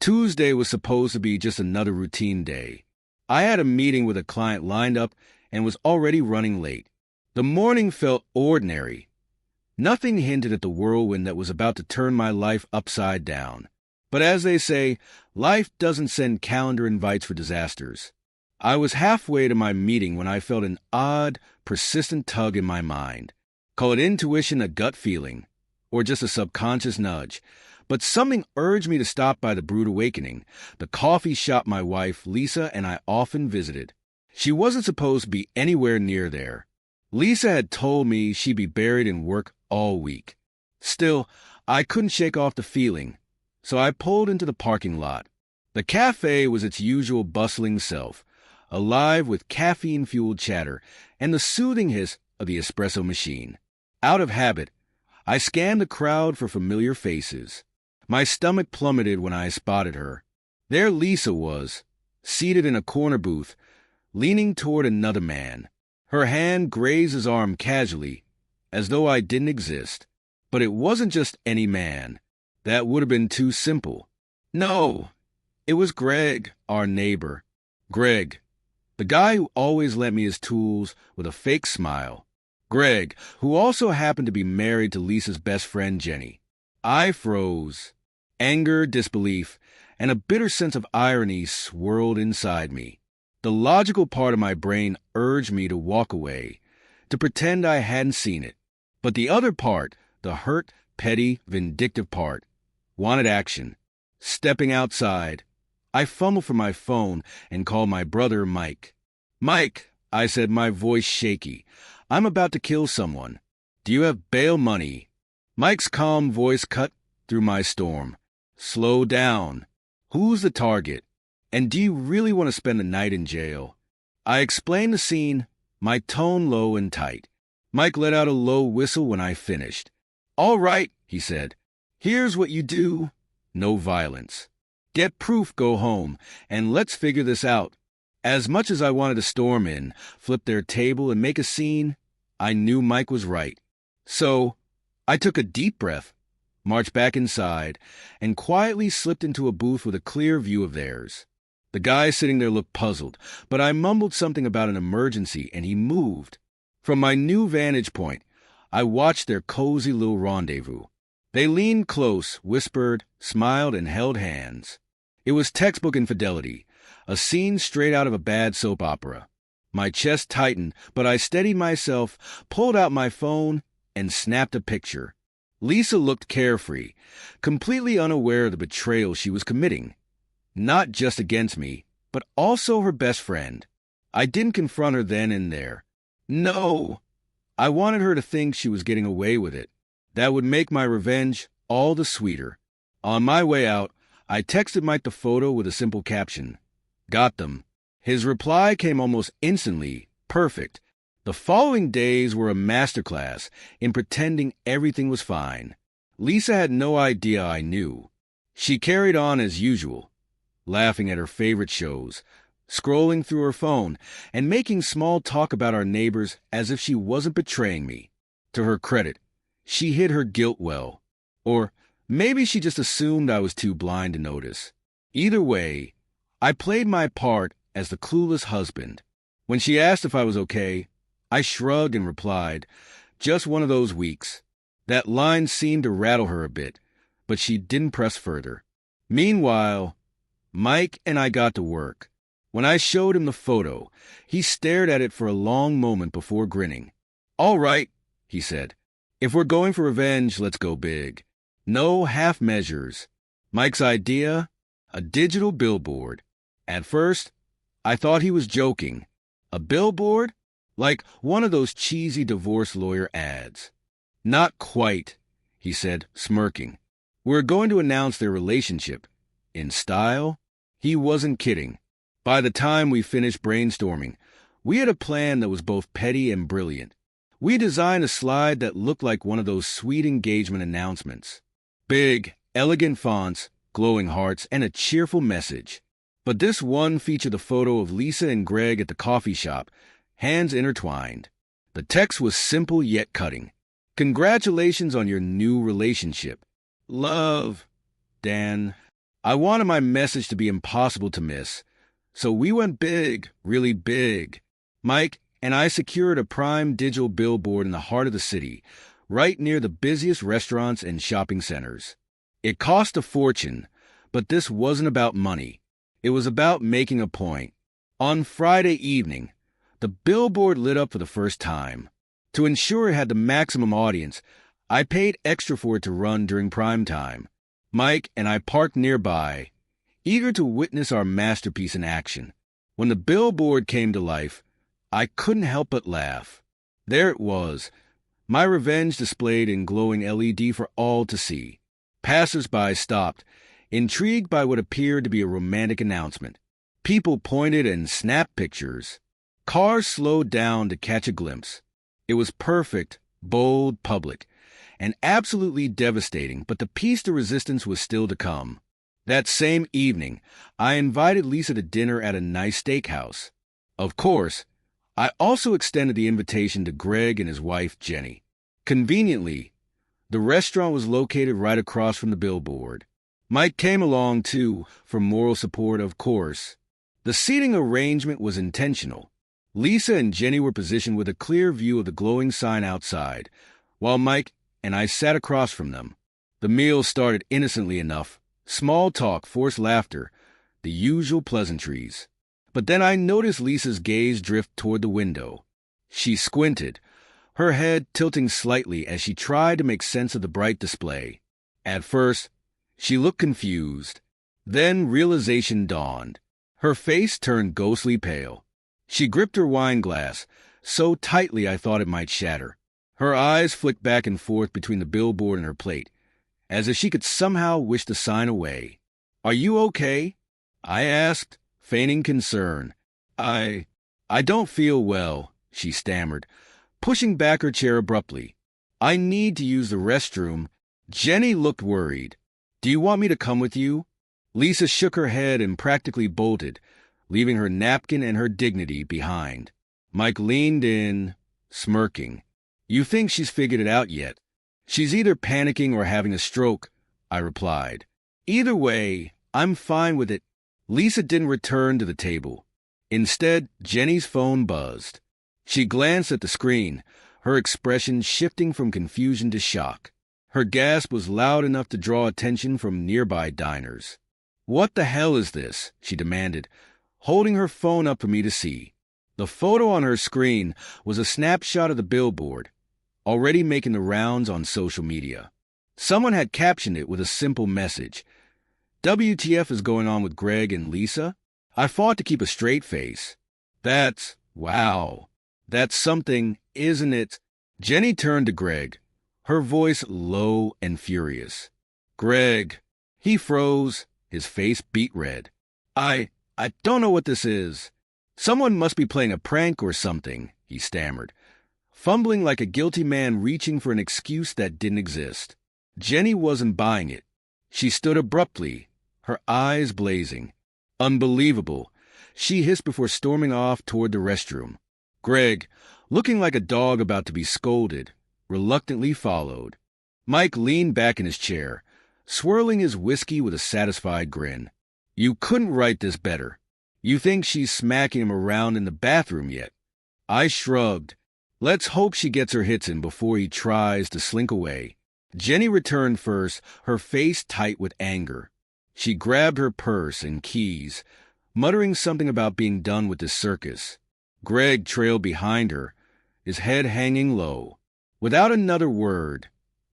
Tuesday was supposed to be just another routine day. I had a meeting with a client lined up and was already running late. The morning felt ordinary. Nothing hinted at the whirlwind that was about to turn my life upside down. But as they say, life doesn't send calendar invites for disasters. I was halfway to my meeting when I felt an odd, persistent tug in my mind. Call it intuition, a gut feeling, or just a subconscious nudge. But something urged me to stop by the Brewed Awakening, the coffee shop my wife, Lisa, and I often visited. She wasn't supposed to be anywhere near there. Lisa had told me she'd be buried in work all week. Still, I couldn't shake off the feeling, so I pulled into the parking lot. The cafe was its usual bustling self, alive with caffeine-fueled chatter and the soothing hiss of the espresso machine. Out of habit, I scanned the crowd for familiar faces. My stomach plummeted when I spotted her. There Lisa was, seated in a corner booth, leaning toward another man. Her hand grazed his arm casually, as though I didn't exist. But it wasn't just any man. That would have been too simple. No, it was Greg, our neighbor. Greg, the guy who always lent me his tools with a fake smile. Greg, who also happened to be married to Lisa's best friend, Jenny. I froze. Anger, disbelief, and a bitter sense of irony swirled inside me. The logical part of my brain urged me to walk away, to pretend I hadn't seen it. But the other part, the hurt, petty, vindictive part, wanted action. Stepping outside, I fumbled for my phone and called my brother, Mike. "Mike," I said, my voice shaky, "I'm about to kill someone. Do you have bail money?" Mike's calm voice cut through my storm. "Slow down. Who's the target? And do you really want to spend the night in jail?" I explained the scene, my tone low and tight. Mike let out a low whistle when I finished. "All right," he said. "Here's what you do. No violence. Get proof, go home, and let's figure this out." As much as I wanted to storm in, flip their table, and make a scene, I knew Mike was right. So I took a deep breath, marched back inside, and quietly slipped into a booth with a clear view of theirs. The guy sitting there looked puzzled, but I mumbled something about an emergency, and he moved. From my new vantage point, I watched their cozy little rendezvous. They leaned close, whispered, smiled, and held hands. It was textbook infidelity, a scene straight out of a bad soap opera. My chest tightened, but I steadied myself, pulled out my phone, and snapped a picture. Lisa looked carefree, completely unaware of the betrayal she was committing. Not just against me, but also her best friend. I didn't confront her then and there. No! I wanted her to think she was getting away with it. That would make my revenge all the sweeter. On my way out, I texted Mike the photo with a simple caption. "Got them." His reply came almost instantly, perfect. The following days were a masterclass in pretending everything was fine. Lisa had no idea I knew. She carried on as usual, laughing at her favorite shows, scrolling through her phone, and making small talk about our neighbors as if she wasn't betraying me. To her credit, she hid her guilt well. Or maybe she just assumed I was too blind to notice. Either way, I played my part as the clueless husband. When she asked if I was okay, I shrugged and replied, "Just one of those weeks." That line seemed to rattle her a bit, but she didn't press further. Meanwhile, Mike and I got to work. When I showed him the photo, he stared at it for a long moment before grinning. "All right," he said. "If we're going for revenge, let's go big. No half measures." Mike's idea? A digital billboard. At first, I thought he was joking. A billboard? Like one of those cheesy divorce lawyer ads. "Not quite," he said, smirking. "We're going to announce their relationship. In style?" He wasn't kidding. By the time we finished brainstorming, we had a plan that was both petty and brilliant. We designed a slide that looked like one of those sweet engagement announcements. Big, elegant fonts, glowing hearts, and a cheerful message. But this one featured a photo of Lisa and Greg at the coffee shop, hands intertwined. The text was simple yet cutting. "Congratulations on your new relationship. Love, Dan." I wanted my message to be impossible to miss. So we went big, really big. Mike and I secured a prime digital billboard in the heart of the city, right near the busiest restaurants and shopping centers. It cost a fortune, but this wasn't about money. It was about making a point. On Friday evening, the billboard lit up for the first time. To ensure it had the maximum audience, I paid extra for it to run during prime time. Mike and I parked nearby, eager to witness our masterpiece in action. When the billboard came to life, I couldn't help but laugh. There it was, my revenge displayed in glowing LED for all to see. Passers-by stopped, intrigued by what appeared to be a romantic announcement. People pointed and snapped pictures. Cars slowed down to catch a glimpse. It was perfect, bold, public, and absolutely devastating, but the piece de resistance was still to come. That same evening, I invited Lisa to dinner at a nice steakhouse. Of course, I also extended the invitation to Greg and his wife, Jenny. Conveniently, the restaurant was located right across from the billboard. Mike came along, too, for moral support, of course. The seating arrangement was intentional. Lisa and Jenny were positioned with a clear view of the glowing sign outside, while Mike and I sat across from them. The meal started innocently enough. Small talk, forced laughter, the usual pleasantries. But then I noticed Lisa's gaze drift toward the window. She squinted, her head tilting slightly as she tried to make sense of the bright display. At first, she looked confused. Then realization dawned. Her face turned ghostly pale. She gripped her wine glass, so tightly I thought it might shatter. Her eyes flicked back and forth between the billboard and her plate, as if she could somehow wish the sign away. "Are you okay?" I asked, feigning concern. I don't feel well," she stammered, pushing back her chair abruptly. "I need to use the restroom." Jenny looked worried. "Do you want me to come with you?" Lisa shook her head and practically bolted, leaving her napkin and her dignity behind. Mike leaned in, smirking. "You think she's figured it out yet?" "She's either panicking or having a stroke," I replied. "Either way, I'm fine with it." Lisa didn't return to the table. Instead, Jenny's phone buzzed. She glanced at the screen, her expression shifting from confusion to shock. Her gasp was loud enough to draw attention from nearby diners. "What the hell is this?" she demanded, holding her phone up for me to see. The photo on her screen was a snapshot of the billboard, already making the rounds on social media. Someone had captioned it with a simple message. "WTF is going on with Greg and Lisa?" I fought to keep a straight face. Wow. That's something, isn't it?" Jenny turned to Greg, her voice low and furious. "Greg." He froze, his face beet red. I don't know what this is. Someone must be playing a prank or something," he stammered, fumbling like a guilty man reaching for an excuse that didn't exist. Jenny wasn't buying it. She stood abruptly, her eyes blazing. "Unbelievable," she hissed before storming off toward the restroom. Greg, looking like a dog about to be scolded, reluctantly followed. Mike leaned back in his chair, swirling his whiskey with a satisfied grin. "You couldn't write this better. You think she's smacking him around in the bathroom yet?" I shrugged. Let's hope she gets her hits in before he tries to slink away. Jenny returned first, her face tight with anger. She grabbed her purse and keys, muttering something about being done with this circus. Greg trailed behind her, his head hanging low. Without another word,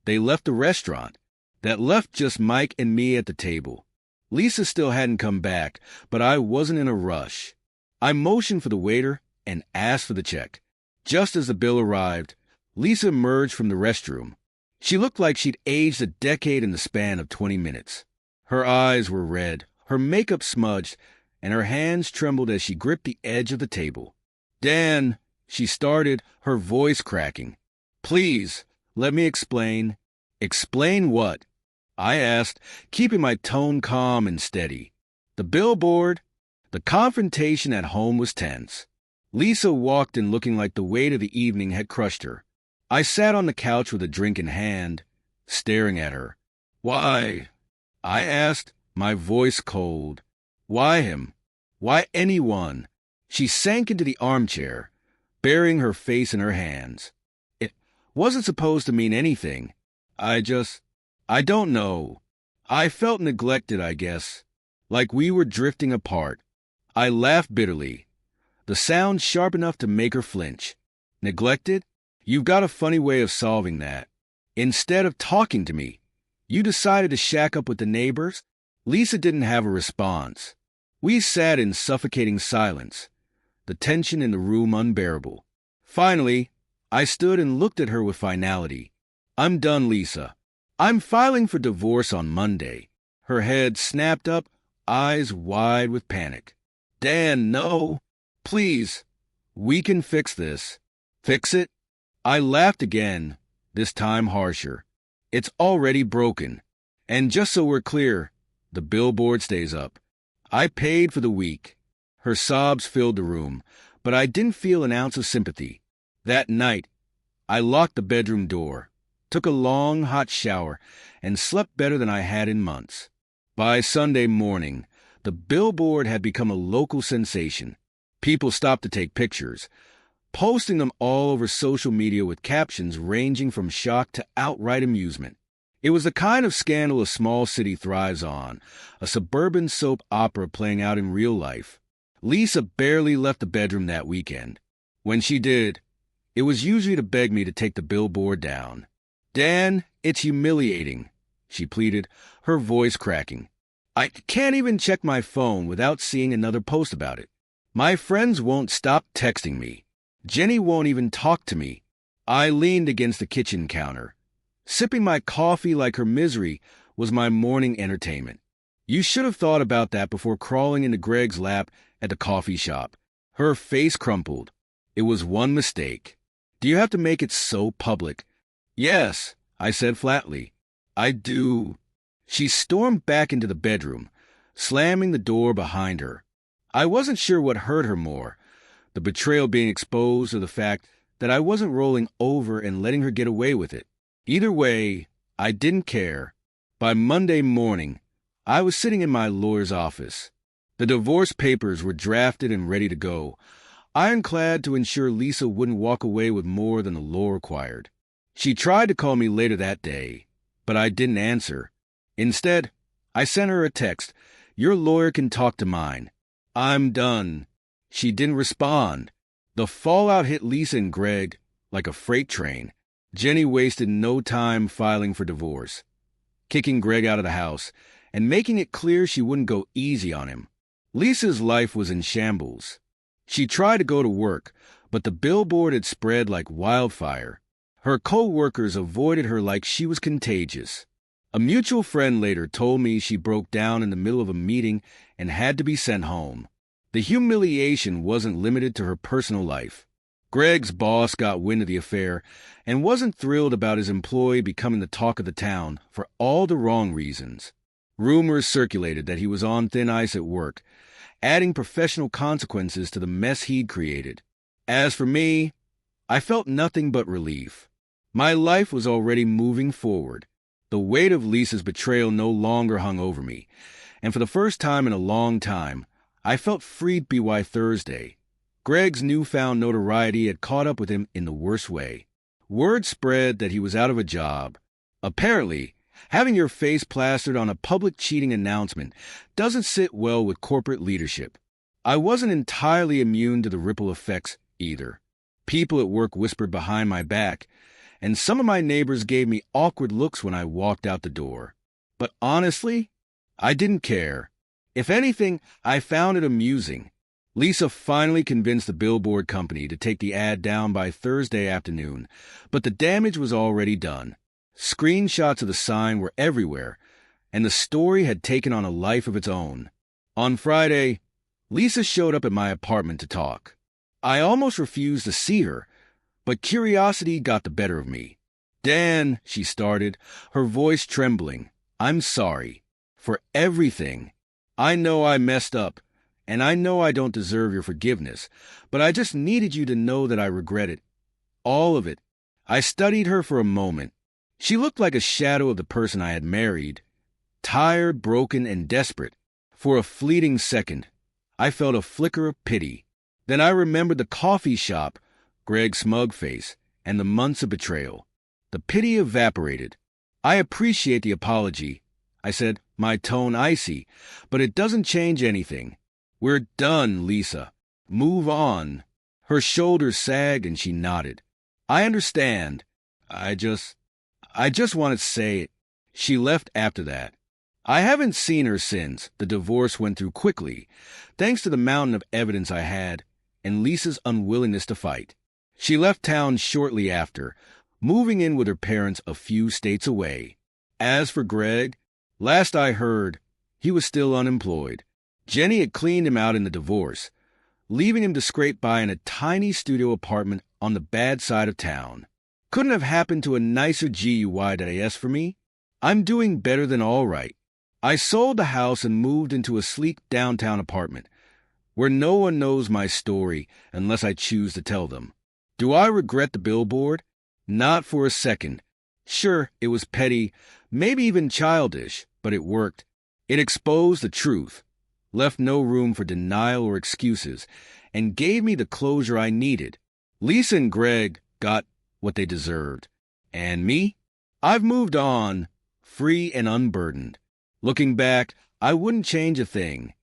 they left the restaurant. That left just Mike and me at the table. Lisa still hadn't come back, but I wasn't in a rush. I motioned for the waiter and asked for the check. Just as the bill arrived, Lisa emerged from the restroom. She looked like she'd aged a decade in the span of 20 minutes. Her eyes were red, her makeup smudged, and her hands trembled as she gripped the edge of the table. "Dan," she started, her voice cracking. "Please, let me explain." "Explain what?" I asked, keeping my tone calm and steady. The billboard. The confrontation at home was tense. Lisa walked in looking like the weight of the evening had crushed her. I sat on the couch with a drink in hand, staring at her. "Why?" I asked, my voice cold. Why him? Why anyone? She sank into the armchair, burying her face in her hands. It wasn't supposed to mean anything. I don't know. I felt neglected, I guess, like we were drifting apart. I laughed bitterly, the sound sharp enough to make her flinch. Neglected? You've got a funny way of solving that. Instead of talking to me, you decided to shack up with the neighbors? Lisa didn't have a response. We sat in suffocating silence, the tension in the room unbearable. Finally, I stood and looked at her with finality. I'm done, Lisa. I'm filing for divorce on Monday. Her head snapped up, eyes wide with panic. Dan, no. Please. We can fix this. Fix it? I laughed again, this time harsher. It's already broken. And just so we're clear, the billboard stays up. I paid for the week. Her sobs filled the room, but I didn't feel an ounce of sympathy. That night, I locked the bedroom door, took a long, hot shower, and slept better than I had in months. By Sunday morning, the billboard had become a local sensation. People stopped to take pictures, posting them all over social media with captions ranging from shock to outright amusement. It was the kind of scandal a small city thrives on, a suburban soap opera playing out in real life. Lisa barely left the bedroom that weekend. When she did, it was usually to beg me to take the billboard down. Dan, it's humiliating, she pleaded, her voice cracking. I can't even check my phone without seeing another post about it. My friends won't stop texting me. Jenny won't even talk to me. I leaned against the kitchen counter, sipping my coffee like her misery was my morning entertainment. You should have thought about that before crawling into Greg's lap at the coffee shop. Her face crumpled. It was one mistake. Do you have to make it so public? Yes, I said flatly. I do. She stormed back into the bedroom, slamming the door behind her. I wasn't sure what hurt her more, the betrayal being exposed or the fact that I wasn't rolling over and letting her get away with it. Either way, I didn't care. By Monday morning, I was sitting in my lawyer's office. The divorce papers were drafted and ready to go, ironclad to ensure Lisa wouldn't walk away with more than the law required. She tried to call me later that day, but I didn't answer. Instead, I sent her a text. Your lawyer can talk to mine. I'm done. She didn't respond. The fallout hit Lisa and Greg like a freight train. Jenny wasted no time filing for divorce, kicking Greg out of the house, and making it clear she wouldn't go easy on him. Lisa's life was in shambles. She tried to go to work, but the billboard had spread like wildfire. Her co-workers avoided her like she was contagious. A mutual friend later told me she broke down in the middle of a meeting and had to be sent home. The humiliation wasn't limited to her personal life. Greg's boss got wind of the affair and wasn't thrilled about his employee becoming the talk of the town for all the wrong reasons. Rumors circulated that he was on thin ice at work, adding professional consequences to the mess he'd created. As for me, I felt nothing but relief. My life was already moving forward. The weight of Lisa's betrayal no longer hung over me, and for the first time in a long time, I felt freed by Thursday. Greg's newfound notoriety had caught up with him in the worst way. Word spread that he was out of a job. Apparently, having your face plastered on a public cheating announcement doesn't sit well with corporate leadership. I wasn't entirely immune to the ripple effects either. People at work whispered behind my back, and some of my neighbors gave me awkward looks when I walked out the door. But honestly, I didn't care. If anything, I found it amusing. Lisa finally convinced the billboard company to take the ad down by Thursday afternoon, but the damage was already done. Screenshots of the sign were everywhere, and the story had taken on a life of its own. On Friday, Lisa showed up at my apartment to talk. I almost refused to see her, but curiosity got the better of me. Dan, she started, her voice trembling, I'm sorry. For everything. I know I messed up, and I know I don't deserve your forgiveness, but I just needed you to know that I regret it. All of it. I studied her for a moment. She looked like a shadow of the person I had married. tired, broken, and desperate. For a fleeting second, I felt a flicker of pity. Then I remembered the coffee shop, Greg's smug face, and the months of betrayal. The pity evaporated. I appreciate the apology, I said, my tone icy, but it doesn't change anything. We're done, Lisa. Move on. Her shoulders sagged and she nodded. I understand. I just wanted to say it. She left after that. I haven't seen her since. The divorce went through quickly, thanks to the mountain of evidence I had and Lisa's unwillingness to fight. She left town shortly after, moving in with her parents a few states away. As for Greg, last I heard, he was still unemployed. Jenny had cleaned him out in the divorce, leaving him to scrape by in a tiny studio apartment on the bad side of town. Couldn't have happened to a nicer GUI for me. I'm doing better than all right. I sold the house and moved into a sleek downtown apartment, where no one knows my story unless I choose to tell them. Do I regret the billboard? Not for a second. Sure, it was petty, maybe even childish, but it worked. It exposed the truth, left no room for denial or excuses, and gave me the closure I needed. Lisa and Greg got what they deserved. And me? I've moved on, free and unburdened. Looking back, I wouldn't change a thing.